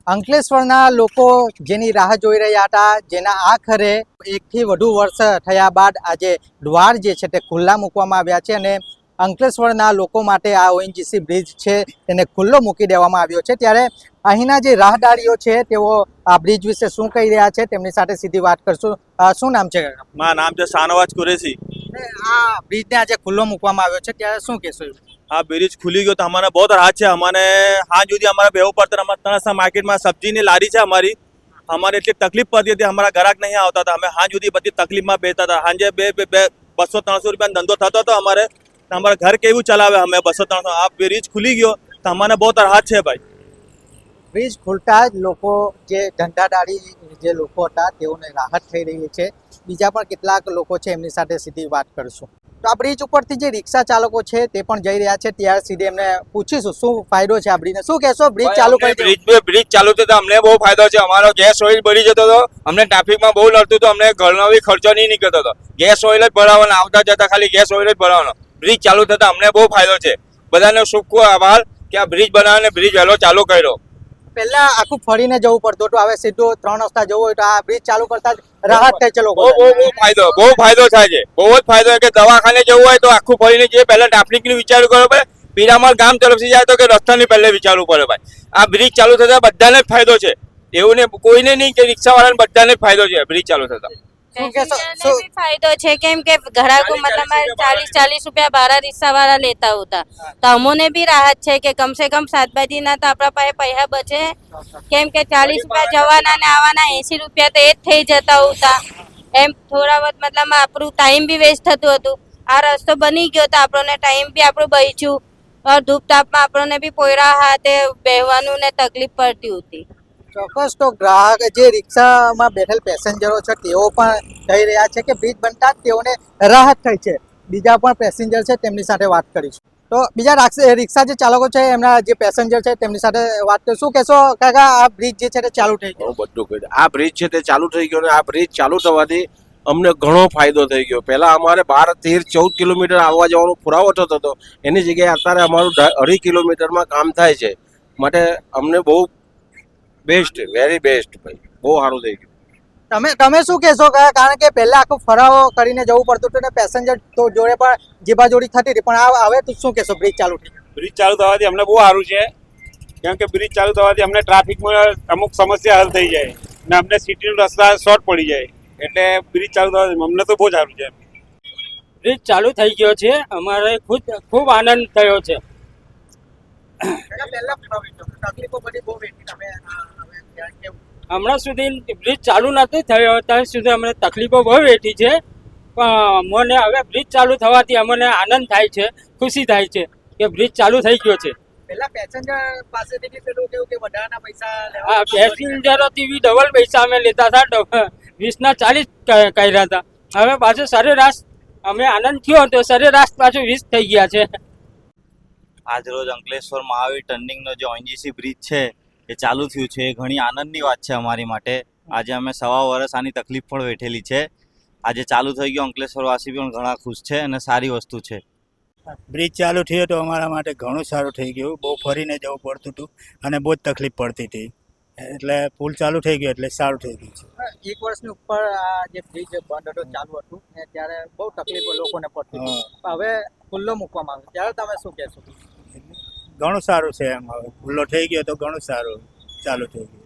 અંકલેશ્વરના લોકો જેની રાહ જોઈ રહ્યા હતા, જેના આખરે 1 થી વધુ વર્ષ થયા બાદ આજે દ્વાર જે છે તે ખુલ્લા મૂકવામાં આવ્યા છે અને અંકલેશ્વરના લોકો માટે આ ઓએનજીસી બ્રિજ છે તેને ખુલ્લો મૂકી દેવામાં આવ્યો છે। ત્યારે અહીંના જે રાહદારીઓ છે તેઓ આ બ્રિજ વિશે શું કહી રહ્યા છે તેમની સાથે સીધી વાત કરશું। શું નામ છે? મારું નામ છે શાનવાજ કુરેશી। આ બ્રિજને આજે ખુલ્લો મૂકવામાં આવ્યો છે ત્યારે શું કહેશો? આ બ્રિજ ખુલી ગયો તો અમને બહુ રાહત છે। અમને હાં સુધી અમારે બેવું પડતું। અમારે તણસા માર્કેટમાં સબ્જીની લારી છે અમારી, અમારે એટલી તકલીફ પડતી હતી, અમારા ગ્રાહક નહીં આવતા હતા। અમે હાં સુધી બધી તકલીફમાં બેસતા હતા। સાંજે 200-300 રૂપિયાનો ધંધો થતો હતો અમારે, અમારા ઘર કેવું ચલાવે અમે 200-300। આ બ્રિજ ખુલી ગયો તો અમને બહુ રાહત છે ભાઈ। બ્રિજ ખુલતા જ લોકો જે ધંધાદારી જે લોકો હતા તેઓને રાહત થઈ રહી છે। બીજા પણ કેટલાક લોકો છે એમની સાથે સીધી વાત કરશું। તો આ બ્રિજ ઉપરથી જે રિક્ષા ચાલકો છે તે પણ જઈ રહ્યા છે, ત્યાં સીધે એમને પૂછીશું શું ફાયદો છે આ બ્રિજને। શું કહેશો? બ્રિજ ચાલુ કરી બ્રિજ ચાલુ થતો અમને બહુ ફાયદો છે। અમારો ગેસ ઓઇલ ભરી જતો હતો, અમને ટ્રાફિકમાં બહુ લડતું હતું, અમને ઘરનો બી ખર્ચો નહીં નીકળતો હતો। ગેસ ઓઇલ જ ભરાવાનો, આવતા જતા ખાલી ગેસ ઓઇલ જ ભરાવાનો। બ્રિજ ચાલુ થતા અમને બહુ ફાયદો છે। બધાને ખૂબ આભાર કે આ બ્રિજ બનાવીને બ્રિજ વહેલો ચાલુ કર્યો। પહેલા આખું ફરીને જવું પડતું હતું, હવે સીધું 3 રસ્તા જવું હોય તો આ બ્રિજ ચાલુ કરતા જ રાહત થાય છે લોકો। બહુ ફાયદો થાય છે, બહુ જ ફાયદો। કે દવાખાને જવું હોય તો આખું ફરીને જઈએ, પહેલા ટ્રાફિકનું વિચારવું કરવું પડે। પીરામલ ગામ તરફથી જાય તો કે રસ્તાની પહેલે વિચારવું પડે ભાઈ। આ બ્રિજ ચાલુ થતા બધાને જ ફાયદો છે, એવું ને કોઈને નહીં કે રિક્ષાવાળાને બધાને જ ફાયદો છે બ્રિજ ચાલુ થતા। फायदो है केम के घरा को मतलब 40-40 रुपया भाड़ा रिक्शा वाला लेता होता, तो अमोने भी राहत है कि कम से कम 7 बजे ना तो अपना पाए पैसा बचे। केम के 40 रुपया जवाना ने आवाना 80 रुपया तो एज થઈ જતા હોતા। એમ થોડા વખત મતલબ આપણું ટાઈમ બી વેસ્ટ થતું હતું। આ રસ્તો બની ગયો તો આપણને ટાઈમ બી આપણું બચ્યું, और ધૂપ તાપમાં આપણને બી પોયરા હાથે બેહવાનું ને તકલીફ પડતી હતી। ચોક્કસ। તો ગ્રાહક જે રિક્ષામાં બેઠેલ પેસેન્જરો છે તેઓ પણ કહી રહ્યા છે કે બ્રિજ બનતા જ તેઓને રાહત થઈ છે। બીજા પણ પેસેન્જર છે તેમની સાથે વાત કરીશું। તો બીજા રિક્ષા જે ચાલકો છે એમના જે પેસેન્જર છે તેમની સાથે વાત કરીશું। શું કહેશો કાકા, આ બ્રિજ જે છે તે ચાલુ થઈ ગયો? બધું કહ્યું, આ બ્રિજ છે તે ચાલુ થઈ ગયો ને આ બ્રિજ ચાલુ થવાથી અમને ઘણો ફાયદો થઈ ગયો। પહેલા અમારે 12-13-14 કિલોમીટર આવવા જવાનો પુરાવો થતો હતો, એની જગ્યાએ અત્યારે અમારું 2.5 કિલોમીટરમાં કામ થાય છે। માટે અમને બહુ બેસ્ટ, વેરી બેસ્ટ ભાઈ, બહુ સારું થઈ ગયું। તમે શું કહેશો કાકા? કારણ કે પહેલા આખું ફરાવો કરીને જવું પડતું હતું ને પેસેન્જર તો જોડે પણ જીબાજોડી થતી હતી, પણ હવે તો શું કહેશો બ્રિજ ચાલુ થઈ ગયો? બ્રિજ ચાલુ થવાથી અમને બહુ સારું છે, કેમ કે બ્રિજ ચાલુ થવાથી અમને ટ્રાફિકમાં અમુક સમસ્યા હલ થઈ જાય ને અમને સિટીનો રસ્તા શોર્ટ પડી જાય, એટલે બ્રિજ ચાલુ થવાથી અમને તો બહુ સારું છે। બ્રિજ ચાલુ થઈ ગયો છે, અમારે ખૂબ આનંદ થયો છે। હમણાં સુધી બ્રિજ ચાલુ નથી થયો ત્યાં સુધી અમને તકલીફો બહુ વેઠી છે, પણ મને હવે બ્રિજ ચાલુ થવાથી અમને આનંદ થાય છે, ખુશી થાય છે કે બ્રિજ ચાલુ થઈ ગયો છે। પહેલા પેસેન્જર પાસેથી બી પેલું કેવું કે વધારાના પૈસા હા, પેસેન્જરોથી બી ડબલ પૈસા અમે લેતા હતા, 20 ના 40 કર્યા હતા। હવે પાછું સરેરાશ અમે આનંદ થયો તો સરેરાશ પાછું 20 થઈ ગયા છે। આજ રોજ અંકલેશ્વર મહાવીર ટર્નિંગનો જે ઓએનજીસી બ્રિજ છે એ ચાલુ થયું છે, એ ઘણી આનંદની વાત છે અમારી માટે। આજે અમે 1.5 વર્ષ આની તકલીફ પણ વેઠેલી છે, આજે ચાલુ થઈ ગયો, અંકલેશ્વરવાસી પણ ઘણા ખુશ છે અને સારી વસ્તુ છે। બ્રિજ ચાલુ થયો તો અમારા માટે ઘણું સારું થઈ ગયું। બહુ ફરીને જવું પડતું હતું અને બહુ જ તકલીફ પડતી હતી, એટલે પુલ ચાલુ થઈ ગયો એટલે સારું થઈ ગયું છે। 1 વર્ષની ઉપર આ જે બ્રિજ બંધ હતો ચાલુ હતું ને ત્યારે બહુ તકલીફ લોકોને પડતી હતી, હવે ખુલ્લો મૂકવામાં આવ્યો ત્યારે તમે શું કહેશો? ઘણું સારું છે, એમ હવે ખુલ્લો થઈ ગયો તો ઘણું સારું ચાલુ થઈ ગયું।